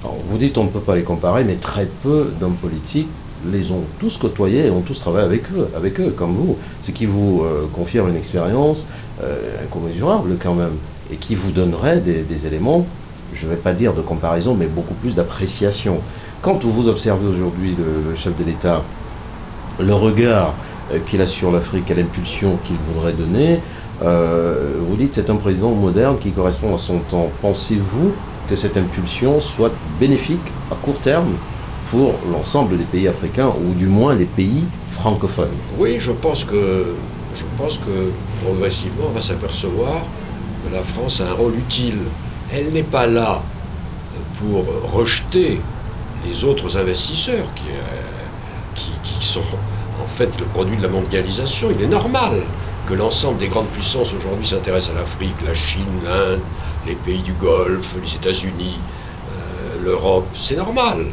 Alors, vous dites on ne peut pas les comparer, mais très peu d'hommes politiques les ont tous côtoyés et ont tous travaillé avec eux comme vous, ce qui vous confirme une expérience incommensurable quand même, et qui vous donnerait des éléments, je ne vais pas dire de comparaison, mais beaucoup plus d'appréciation. Quand vous observez aujourd'hui le chef de l'État, le regard qu'il a sur l'Afrique et l'impulsion qu'il voudrait donner, vous dites c'est un président moderne qui correspond à son temps. Pensez-vous que cette impulsion soit bénéfique à court terme pour l'ensemble des pays africains, ou du moins les pays francophones? Oui, je pense que progressivement on va s'apercevoir que la France a un rôle utile. Elle n'est pas là pour rejeter les autres investisseurs qui sont en fait le produit de la mondialisation. Il est normal que l'ensemble des grandes puissances aujourd'hui s'intéressent à l'Afrique, la Chine, l'Inde, les pays du Golfe, les États-Unis, l'Europe. C'est normal.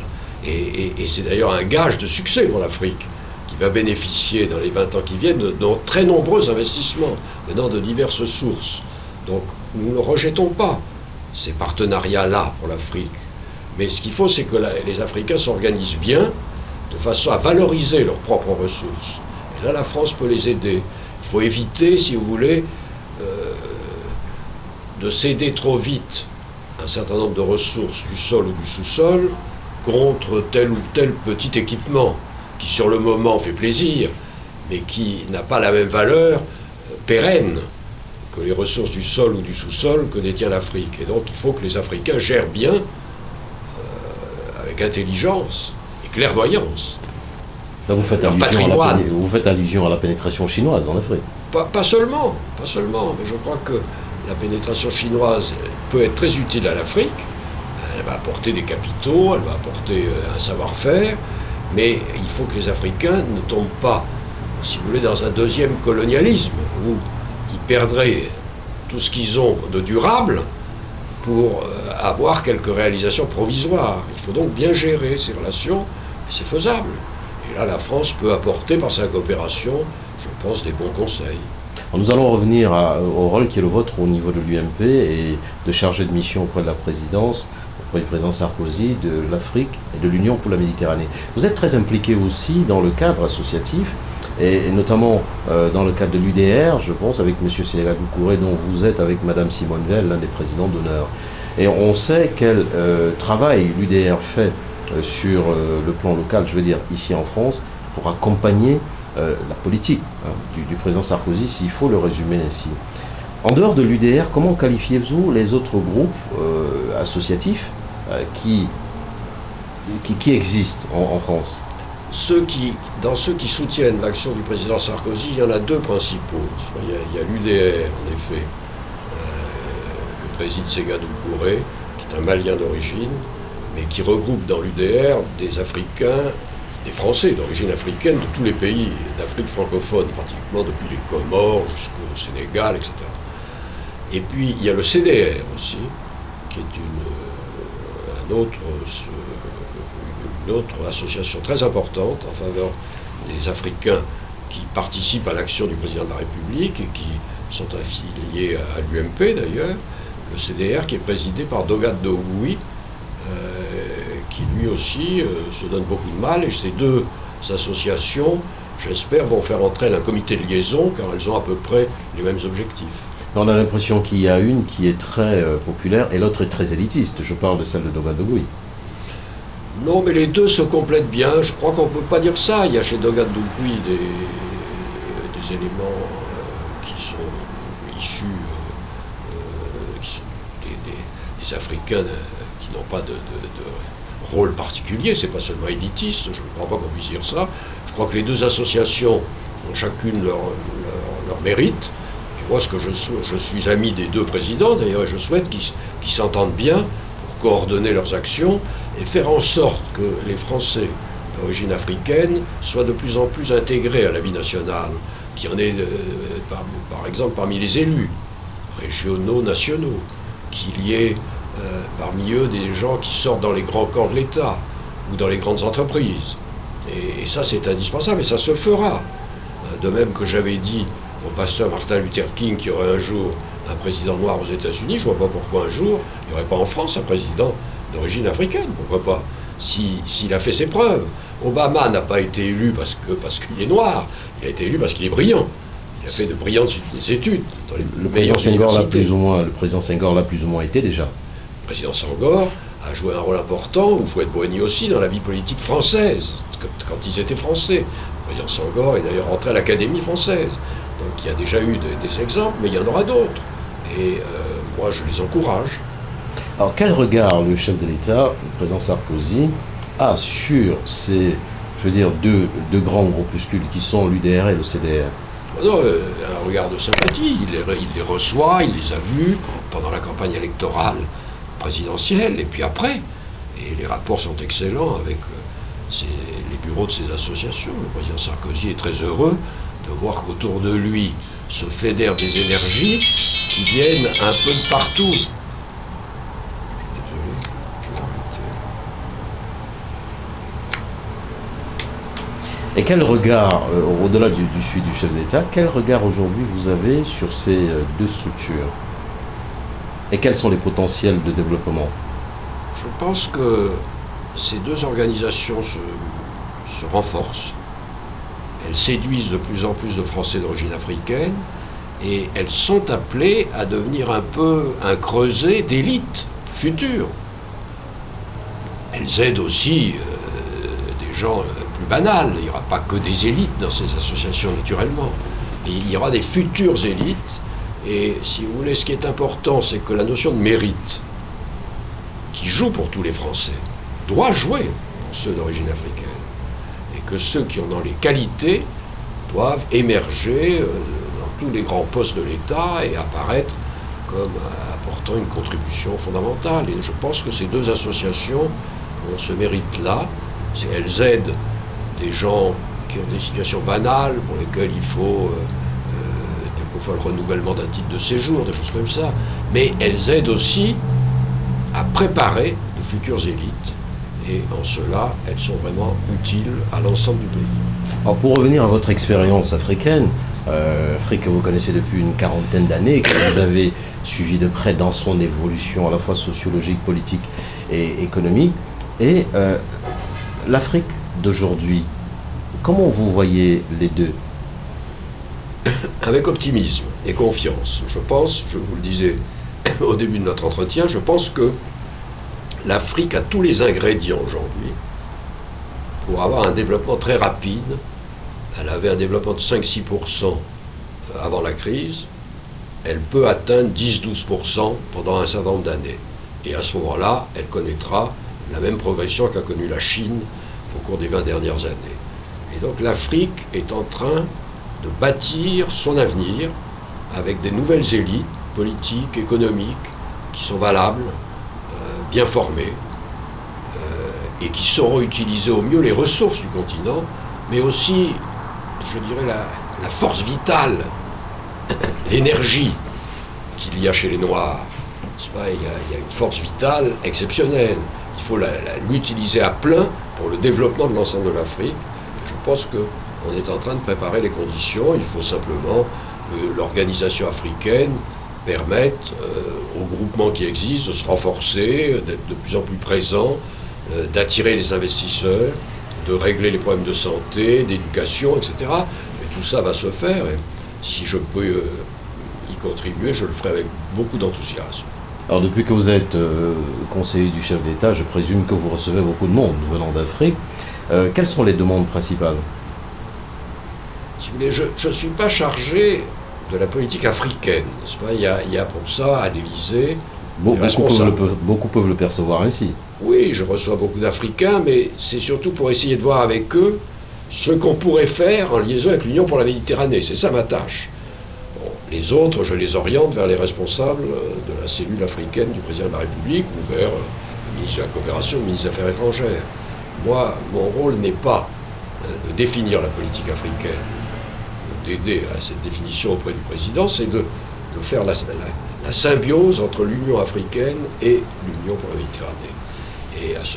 Et c'est d'ailleurs un gage de succès pour l'Afrique, qui va bénéficier dans les 20 ans qui viennent de très nombreux investissements venant de diverses sources. Donc nous ne rejetons pas ces partenariats-là pour l'Afrique. Mais ce qu'il faut, c'est que les Africains s'organisent bien, de façon à valoriser leurs propres ressources. Et là, la France peut les aider. Il faut éviter, si vous voulez, de céder trop vite un certain nombre de ressources du sol ou du sous-sol contre tel ou tel petit équipement qui, sur le moment, fait plaisir, mais qui n'a pas la même valeur pérenne que les ressources du sol ou du sous-sol que détient l'Afrique. Et donc, il faut que les Africains gèrent bien, avec intelligence et clairvoyance, Là, vous leur patrimoine. vous faites allusion à la pénétration chinoise en Afrique. Pas seulement, mais je crois que la pénétration chinoise peut être très utile à l'Afrique. Elle va apporter des capitaux, elle va apporter un savoir-faire, mais il faut que les Africains ne tombent pas, si vous voulez, dans un deuxième colonialisme, où ils perdraient tout ce qu'ils ont de durable pour avoir quelques réalisations provisoires. Il faut donc bien gérer ces relations, et c'est faisable. Et là, la France peut apporter, par sa coopération, je pense, des bons conseils. Alors, nous allons revenir au rôle qui est le vôtre au niveau de l'UMP et de chargé de mission auprès de la présidence, auprès du président Sarkozy, de l'Afrique et de l'Union pour la Méditerranée. Vous êtes très impliqué aussi dans le cadre associatif, et notamment dans le cadre de l'UDR, je pense, avec M. Sénégal Doucouré, dont vous êtes avec Mme Simone Veil, l'un des présidents d'honneur. Et on sait quel travail l'UDR fait sur le plan local, je veux dire ici en France, pour accompagner la politique du président Sarkozy, s'il faut le résumer ainsi. En dehors de l'UDR, comment qualifiez-vous les autres groupes associatifs qui existent en France? Dans ceux qui soutiennent l'action du président Sarkozy, il y en a deux principaux. Il y a l'UDR, en effet, que préside Ségadou Touré, qui est un Malien d'origine, mais qui regroupe dans l'UDR des Africains, des Français d'origine africaine de tous les pays d'Afrique francophone, pratiquement depuis les Comores jusqu'au Sénégal, etc. Et puis il y a le CDR aussi, qui est une autre association très importante en faveur des Africains qui participent à l'action du président de la République et qui sont affiliés à l'UMP d'ailleurs, le CDR qui est présidé par Dogat Dogui, qui lui aussi se donne beaucoup de mal, et ces deux associations, j'espère, vont faire entre elles un comité de liaison, car elles ont à peu près les mêmes objectifs. On a l'impression qu'il y a une qui est très populaire et l'autre est très élitiste. Je parle de celle de Dogat Dogui. Non, mais les deux se complètent bien. Je crois qu'on ne peut pas dire ça. Il y a chez Dogat Dogui des éléments qui sont issus des Africains qui n'ont pas de rôle particulier. C'est pas seulement élitiste. Je ne crois pas qu'on puisse dire ça. Je crois que les deux associations ont chacune leur mérite. Et moi, je suis ami des deux présidents, d'ailleurs, et je souhaite qu'ils s'entendent bien pour coordonner leurs actions et faire en sorte que les Français d'origine africaine soient de plus en plus intégrés à la vie nationale, qu'il y en ait, par exemple, parmi les élus régionaux, nationaux, qu'il y ait parmi eux des gens qui sortent dans les grands corps de l'État ou dans les grandes entreprises. Et ça, c'est indispensable, et ça se fera. De même que j'avais dit au pasteur Martin Luther King qu'il y aurait un jour un président noir aux États-Unis, je ne vois pas pourquoi un jour il n'y aurait pas en France un président d'origine africaine, pourquoi pas, s'il a fait ses preuves. Obama n'a pas été élu parce qu'il est noir, il a été élu parce qu'il est brillant. Il a fait de brillantes études dans les meilleures universités. Le président Senghor l'a plus ou moins été déjà. Le président Senghor a joué un rôle important, ou Fouet-Boigny aussi, dans la vie politique française, quand ils étaient français. Le président Senghor est d'ailleurs rentré à l'Académie française. Donc il y a déjà eu des exemples, mais il y en aura d'autres. Et moi, je les encourage. Alors, quel regard le chef de l'État, le président Sarkozy, a sur ces, deux grands groupuscules qui sont l'UDR et le CDR? Non, un regard de sympathie. Il les reçoit, il les a vus pendant la campagne électorale présidentielle, et puis après. Et les rapports sont excellents avec les bureaux de ces associations. Le président Sarkozy est très heureux de voir qu'autour de lui se fédèrent des énergies qui viennent un peu de partout. Désolé, je vais arrêter. Et quel regard, au-delà du suivi du chef d'État, quel regard aujourd'hui vous avez sur ces deux structures? Et quels sont les potentiels de développement? Je pense que ces deux organisations se renforcent. Elles séduisent de plus en plus de Français d'origine africaine et elles sont appelées à devenir un peu un creuset d'élite future. Elles aident aussi des gens plus banals. Il n'y aura pas que des élites dans ces associations, naturellement. Et il y aura des futures élites. Et si vous voulez, ce qui est important, c'est que la notion de mérite, qui joue pour tous les Français, doit jouer pour ceux d'origine africaine. Et que ceux qui en ont les qualités doivent émerger dans tous les grands postes de l'État et apparaître comme apportant une contribution fondamentale. Et je pense que ces deux associations ont ce mérite-là. Elles aident des gens qui ont des situations banales, pour lesquelles il faut quelquefois le renouvellement d'un titre de séjour, des choses comme ça. Mais elles aident aussi à préparer de futures élites. Et en cela, elles sont vraiment utiles à l'ensemble du pays. Alors pour revenir à votre expérience africaine, Afrique que vous connaissez depuis une quarantaine d'années, que vous avez suivi de près dans son évolution à la fois sociologique, politique et économique, et l'Afrique d'aujourd'hui, comment vous voyez les deux? Avec optimisme et confiance. Je pense, je vous le disais au début de notre entretien, je pense que l'Afrique a tous les ingrédients aujourd'hui pour avoir un développement très rapide. Elle avait un développement de 5-6% avant la crise. Elle peut atteindre 10-12% pendant un certain nombre d'années. Et à ce moment-là, elle connaîtra la même progression qu'a connue la Chine au cours des 20 dernières années. Et donc l'Afrique est en train de bâtir son avenir avec des nouvelles élites politiques, économiques, qui sont valables, bien formées, et qui sauront utiliser au mieux les ressources du continent, mais aussi, je dirais, la force vitale, l'énergie qu'il y a chez les Noirs. Il y a une force vitale exceptionnelle. Il faut l'utiliser à plein pour le développement de l'ensemble de l'Afrique. Je pense qu'on est en train de préparer les conditions. Il faut simplement que l'organisation africaine permette aux groupements qui existent de se renforcer, d'être de plus en plus présents, d'attirer les investisseurs, de régler les problèmes de santé, d'éducation, etc. Et tout ça va se faire. Et si je peux y contribuer, je le ferai avec beaucoup d'enthousiasme. Alors depuis que vous êtes conseiller du chef d'État, je présume que vous recevez beaucoup de monde venant d'Afrique. Quelles sont les demandes principales? Si vous voulez, je ne suis pas chargé de la politique africaine. Il y a pour ça à l'Élysée beaucoup peuvent le percevoir ainsi. Oui, je reçois beaucoup d'Africains, mais c'est surtout pour essayer de voir avec eux ce qu'on pourrait faire en liaison avec l'Union pour la Méditerranée. C'est ça ma tâche. Bon, les autres, je les oriente vers les responsables de la cellule africaine du président de la République ou vers le ministre de la Coopération, le ministre des Affaires étrangères. Moi, mon rôle n'est pas de définir la politique africaine, d'aider à cette définition auprès du président, c'est de faire la symbiose entre l'Union africaine et l'Union pour la Méditerranée. Et à ce